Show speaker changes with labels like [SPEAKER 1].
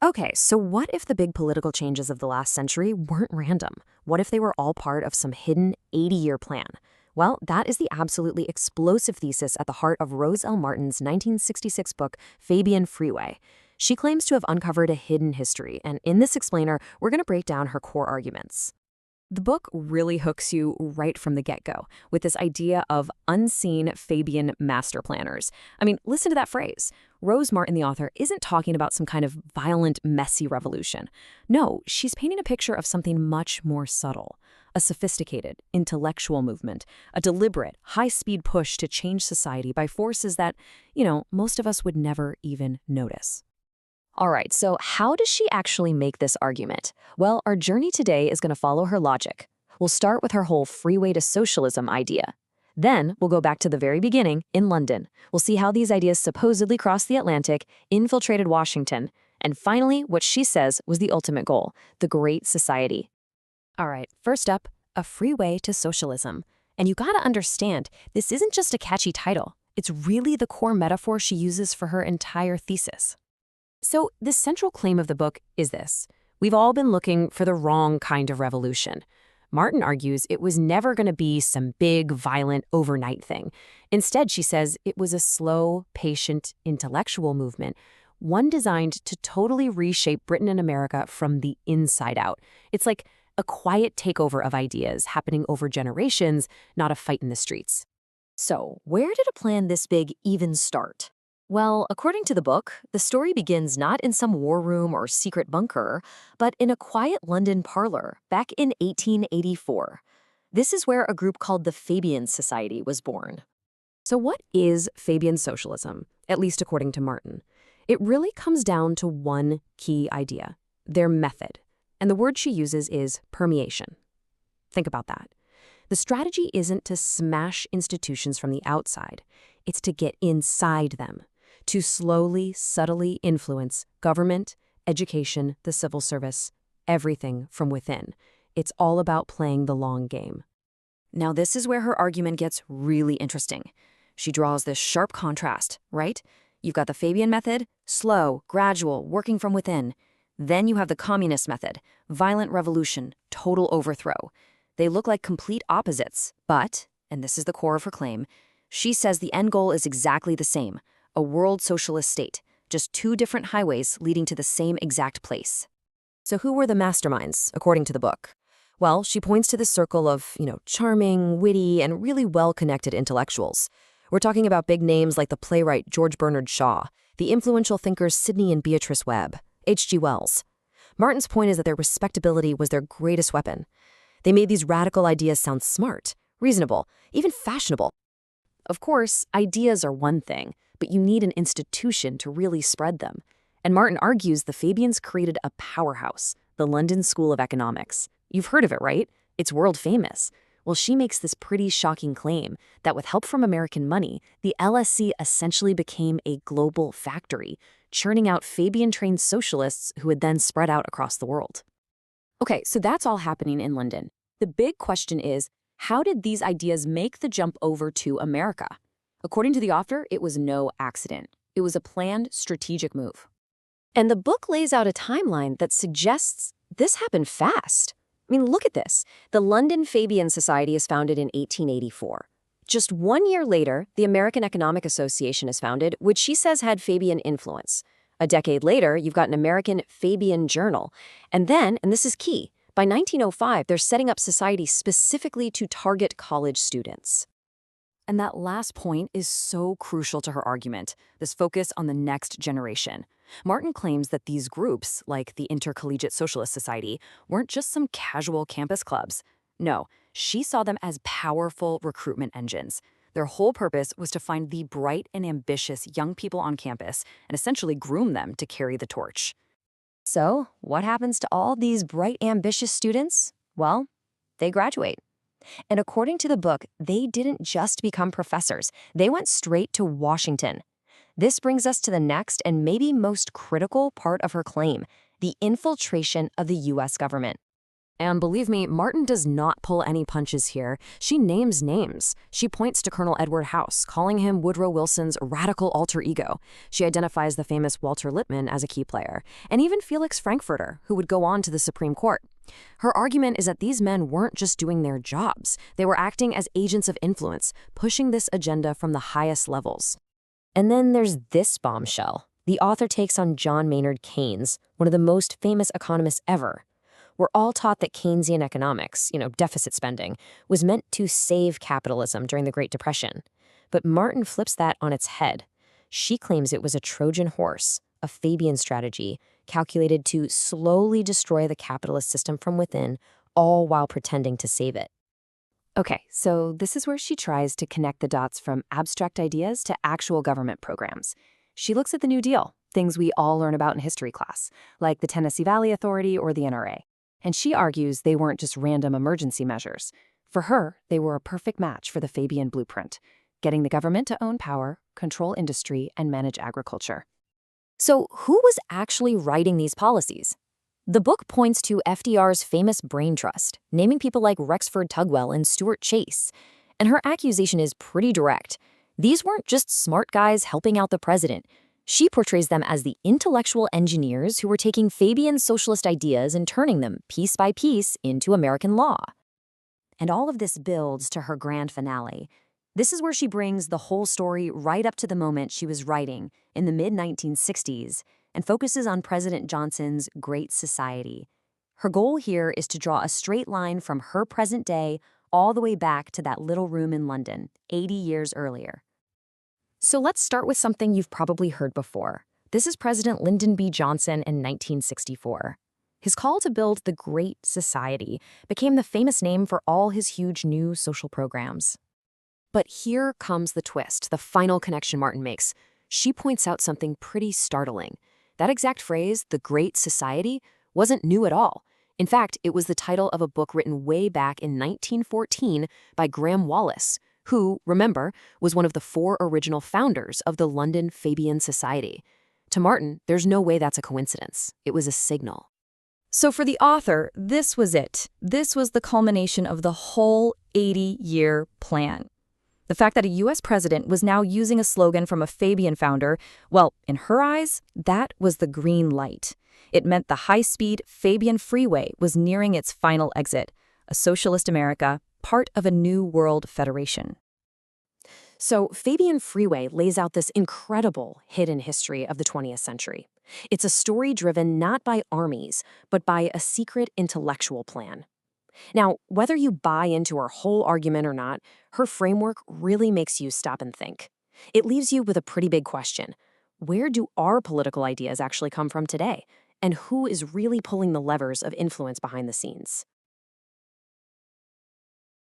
[SPEAKER 1] Okay, so what if the big political changes of the last century weren't random? What if they were all part of some hidden 80-year plan? Well, that is the absolutely explosive thesis at the heart of Rose L. Martin's 1966 book, Fabian Freeway. She claims to have uncovered a hidden history, and in this explainer, we're going to break down her core arguments. The book really hooks you right from the get-go with this idea of unseen Fabian master planners. I mean, listen to that phrase. Rose Martin, the author, isn't talking about some kind of violent, messy revolution. No, she's painting a picture of something much more subtle. A sophisticated, intellectual movement, a deliberate, high-speed push to change society by forces that, most of us would never even notice. All right, so how does she actually make this argument? Well, our journey today is going to follow her logic. We'll start with her whole freeway to socialism idea. Then we'll go back to the very beginning in London. We'll see how these ideas supposedly crossed the Atlantic, infiltrated Washington, and finally, what she says was the ultimate goal, the Great Society. All right, first up, a freeway to socialism. And you gotta understand, this isn't just a catchy title. It's really the core metaphor she uses for her entire thesis. So the central claim of the book is this. We've all been looking for the wrong kind of revolution. Martin argues it was never going to be some big, violent, overnight thing. Instead, she says it was a slow, patient, intellectual movement, one designed to totally reshape Britain and America from the inside out. It's like a quiet takeover of ideas happening over generations, not a fight in the streets. So, where did a plan this big even start? Well, according to the book, the story begins not in some war room or secret bunker, but in a quiet London parlor back in 1884. This is where a group called the Fabian Society was born. So what is Fabian Socialism, at least according to Martin? It really comes down to one key idea, their method. And the word she uses is permeation. Think about that. The strategy isn't to smash institutions from the outside. It's to get inside them, to slowly, subtly influence government, education, the civil service, everything from within. It's all about playing the long game. Now, this is where her argument gets really interesting. She draws this sharp contrast, right? You've got the Fabian method, slow, gradual, working from within. Then you have the communist method, violent revolution, total overthrow. They look like complete opposites, but, and this is the core of her claim, she says the end goal is exactly the same. A world socialist state, just two different highways leading to the same exact place. So who were the masterminds, according to the book? Well, she points to the circle of, charming, witty, and really well-connected intellectuals. We're talking about big names like the playwright George Bernard Shaw, the influential thinkers Sidney and Beatrice Webb, H.G. Wells. Martin's point is that their respectability was their greatest weapon. They made these radical ideas sound smart, reasonable, even fashionable. Of course, ideas are one thing, but you need an institution to really spread them. And Martin argues the Fabians created a powerhouse, the London School of Economics. You've heard of it, right? It's world famous. Well, she makes this pretty shocking claim that with help from American money, the LSC essentially became a global factory, churning out Fabian-trained socialists who would then spread out across the world. Okay, so that's all happening in London. The big question is, how did these ideas make the jump over to America? According to the author, it was no accident. It was a planned, strategic move. And the book lays out a timeline that suggests this happened fast. I mean, look at this. The London Fabian Society is founded in 1884. Just 1 year later, the American Economic Association is founded, which she says had Fabian influence. A decade later, you've got an American Fabian Journal. And then, and this is key, by 1905, they're setting up society specifically to target college students. And that last point is so crucial to her argument, this focus on the next generation. Martin claims that these groups, like the Intercollegiate Socialist Society, weren't just some casual campus clubs. No, she saw them as powerful recruitment engines. Their whole purpose was to find the bright and ambitious young people on campus and essentially groom them to carry the torch. So, what happens to all these bright, ambitious students? Well, they graduate. And according to the book, they didn't just become professors. They went straight to Washington. This brings us to the next and maybe most critical part of her claim, the infiltration of the U.S. government. And believe me, Martin does not pull any punches here. She names names. She points to Colonel Edward House, calling him Woodrow Wilson's radical alter ego. She identifies the famous Walter Lippmann as a key player, and even Felix Frankfurter, who would go on to the Supreme Court. Her argument is that these men weren't just doing their jobs. They were acting as agents of influence, pushing this agenda from the highest levels. And then there's this bombshell. The author takes on John Maynard Keynes, one of the most famous economists ever. We're all taught that Keynesian economics, deficit spending, was meant to save capitalism during the Great Depression. But Martin flips that on its head. She claims it was a Trojan horse, a Fabian strategy, calculated to slowly destroy the capitalist system from within, all while pretending to save it. Okay, so this is where she tries to connect the dots from abstract ideas to actual government programs. She looks at the New Deal, things we all learn about in history class, like the Tennessee Valley Authority or the NRA. And she argues they weren't just random emergency measures. For her, they were a perfect match for the Fabian blueprint, getting the government to own power, control industry, and manage agriculture. So who was actually writing these policies? The book points to FDR's famous brain trust, naming people like Rexford Tugwell and Stuart Chase. And her accusation is pretty direct. These weren't just smart guys helping out the president. She portrays them as the intellectual engineers who were taking Fabian socialist ideas and turning them, piece by piece, into American law. And all of this builds to her grand finale. This is where she brings the whole story right up to the moment she was writing in the mid-1960s and focuses on President Johnson's Great Society. Her goal here is to draw a straight line from her present day all the way back to that little room in London, 80 years earlier. So let's start with something you've probably heard before. This is President Lyndon B. Johnson in 1964. His call to build the Great Society became the famous name for all his huge new social programs. But here comes the twist, the final connection Martin makes. She points out something pretty startling. That exact phrase, the Great Society, wasn't new at all. In fact, it was the title of a book written way back in 1914 by Graham Wallas, who, remember, was one of the 4 original founders of the London Fabian Society. To Martin, there's no way that's a coincidence. It was a signal.
[SPEAKER 2] So for the author, this was it. This was the culmination of the whole 80-year plan. The fact that a U.S. president was now using a slogan from a Fabian founder, well, in her eyes, that was the green light. It meant the high-speed Fabian Freeway was nearing its final exit, a socialist America, part of a new world federation.
[SPEAKER 1] So Fabian Freeway lays out this incredible hidden history of the 20th century. It's a story driven not by armies, but by a secret intellectual plan. Now, whether you buy into her whole argument or not, her framework really makes you stop and think. It leaves you with a pretty big question. Where do our political ideas actually come from today? And who is really pulling the levers of influence behind the scenes?